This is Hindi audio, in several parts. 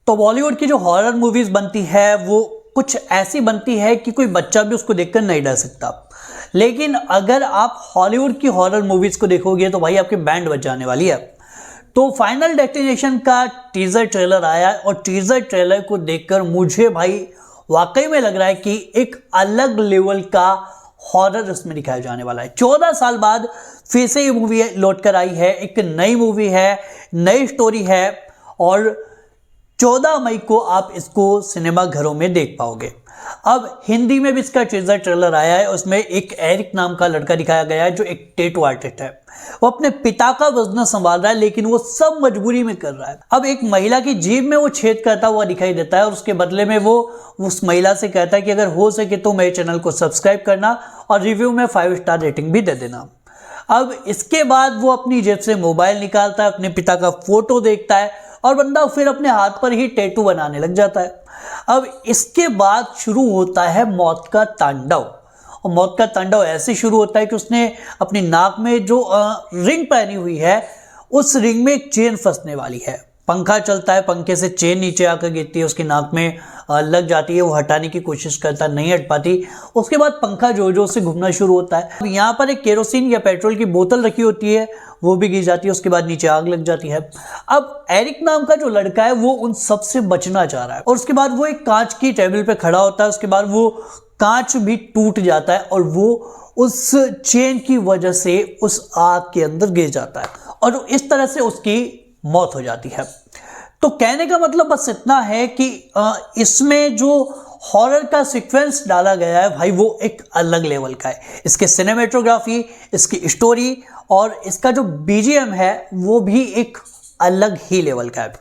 तो बॉलीवुड की जो हॉरर मूवीज बनती है वो कुछ ऐसी बनती है कि कोई बच्चा भी उसको देखकर नहीं डर सकता। लेकिन अगर आप हॉलीवुड की हॉरर मूवीज को देखोगे तो भाई आपकी बैंड बज जाने वाली है। तो फाइनल डेस्टिनेशन का टीजर ट्रेलर आया और टीजर ट्रेलर को देखकर मुझे भाई वाकई में लग रहा है कि एक अलग लेवल का हॉरर उसमें दिखाया जाने वाला है। 14 साल बाद फिर से ये मूवी लौट कर आई है, एक नई मूवी है, नई स्टोरी है और 14 मई को आप इसको सिनेमा घरों में देख पाओगे। अब हिंदी में भी इसका टीजर ट्रेलर आया है, उसमें एक एरिक नाम का लड़का दिखाया गया है जो एक टैटू आर्टिस्ट है। वो अपने पिता का बिजनेस संभाल रहा है लेकिन वो सब मजबूरी में कर रहा है। अब एक महिला की जीभ में वो छेद करता हुआ दिखाई देता है और उसके बदले में वो उस महिला से कहता है कि अगर हो सके तो मेरे चैनल को सब्सक्राइब करना और रिव्यू में 5 स्टार रेटिंग भी दे देना। अब इसके बाद वो अपनी जेब से मोबाइल निकालता है, अपने पिता का फोटो देखता है और बंदा फिर अपने हाथ पर ही टैटू बनाने लग जाता है। अब इसके बाद शुरू होता है मौत का तांडव। और मौत का तांडव ऐसे शुरू होता है कि उसने अपनी नाक में जो रिंग पहनी हुई है उस रिंग में एक चेन फंसने वाली है। पंखा चलता है, पंखे से चेन नीचे आकर गिरती है, उसकी नाक में लग जाती है। वो हटाने की कोशिश करता है, नहीं हट पाती। उसके बाद पंखा जोर जोर से घूमना शुरू होता है। अब यहाँ पर एक केरोसिन या पेट्रोल की बोतल रखी होती है, वो भी गिर जाती है। उसके बाद नीचे आग लग जाती है। अब एरिक नाम का जो लड़का है वो उन सब से बचना चाह रहा है और उसके बाद वो एक कांच की टेबल पे खड़ा होता है। उसके बाद वो कांच भी टूट जाता है और वो उस चेन की वजह से उस आग के अंदर गिर जाता है और इस तरह से उसकी मौत हो जाती है। तो कहने का मतलब बस इतना है कि इसमें जो हॉरर का सीक्वेंस डाला गया है भाई वो एक अलग लेवल का है। इसके सिनेमेटोग्राफी, इसकी स्टोरी और इसका जो बीजीएम है वो भी एक अलग ही लेवल का है।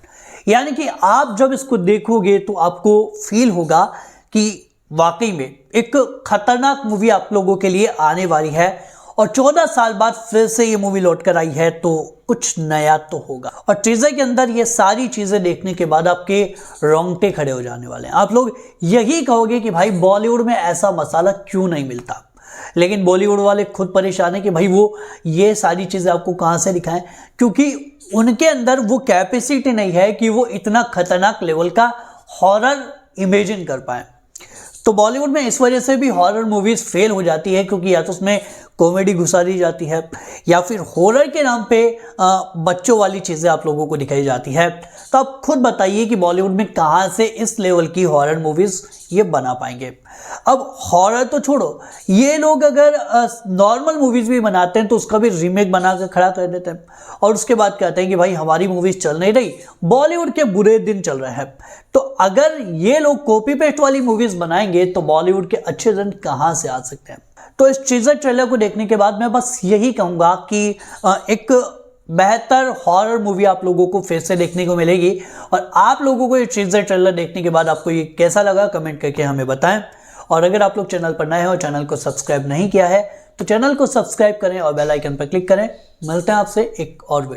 यानी कि आप जब इसको देखोगे तो आपको फील होगा कि वाकई में एक खतरनाक मूवी आप लोगों के लिए आने वाली है और 14 साल बाद फिर से ये मूवी लौट कर आई है तो कुछ नया तो होगा। और टीजर के अंदर ये सारी चीजें देखने के बाद आपके रोंगटे खड़े हो जाने वाले हैं। आप लोग यही कहोगे कि भाई बॉलीवुड में ऐसा मसाला क्यों नहीं मिलता। लेकिन बॉलीवुड वाले खुद परेशान है कि भाई वो ये सारी चीजें आपको कहां से दिखाएं, क्योंकि उनके अंदर वो कैपेसिटी नहीं है कि वो इतना खतरनाक लेवल का हॉरर इमेजिन कर पाए। तो बॉलीवुड में इस वजह से भी हॉरर मूवीज फेल हो जाती है क्योंकि या तो उसमें कॉमेडी घुसा दी जाती है या फिर हॉरर के नाम पे बच्चों वाली चीज़ें आप लोगों को दिखाई जाती है। तो आप खुद बताइए कि बॉलीवुड में कहाँ से इस लेवल की हॉरर मूवीज ये बना पाएंगे। अब हॉरर तो छोड़ो, ये लोग अगर नॉर्मल मूवीज भी बनाते हैं तो उसका भी रीमेक बना कर खड़ा कर देते हैं और उसके बाद कहते हैं कि भाई हमारी मूवीज चल नहीं रही, बॉलीवुड के बुरे दिन चल रहे हैं। तो अगर ये लोग कॉपी पेस्ट वाली मूवीज बनाएंगे तो बॉलीवुड के अच्छे दिन कहाँ से आ सकते हैं। तो इस टीजर ट्रेलर को देखने के बाद मैं बस यही कहूँगा कि एक बेहतर हॉरर मूवी आप लोगों को फिर से देखने को मिलेगी। और आप लोगों को ये टीजर ट्रेलर देखने के बाद आपको ये कैसा लगा कमेंट करके हमें बताएं। और अगर आप लोग चैनल पर नए हो, चैनल को सब्सक्राइब नहीं किया है तो चैनल को सब्सक्राइब करें और बेल आइकन पर क्लिक करें। मिलते हैं आपसे एक और वीडियो।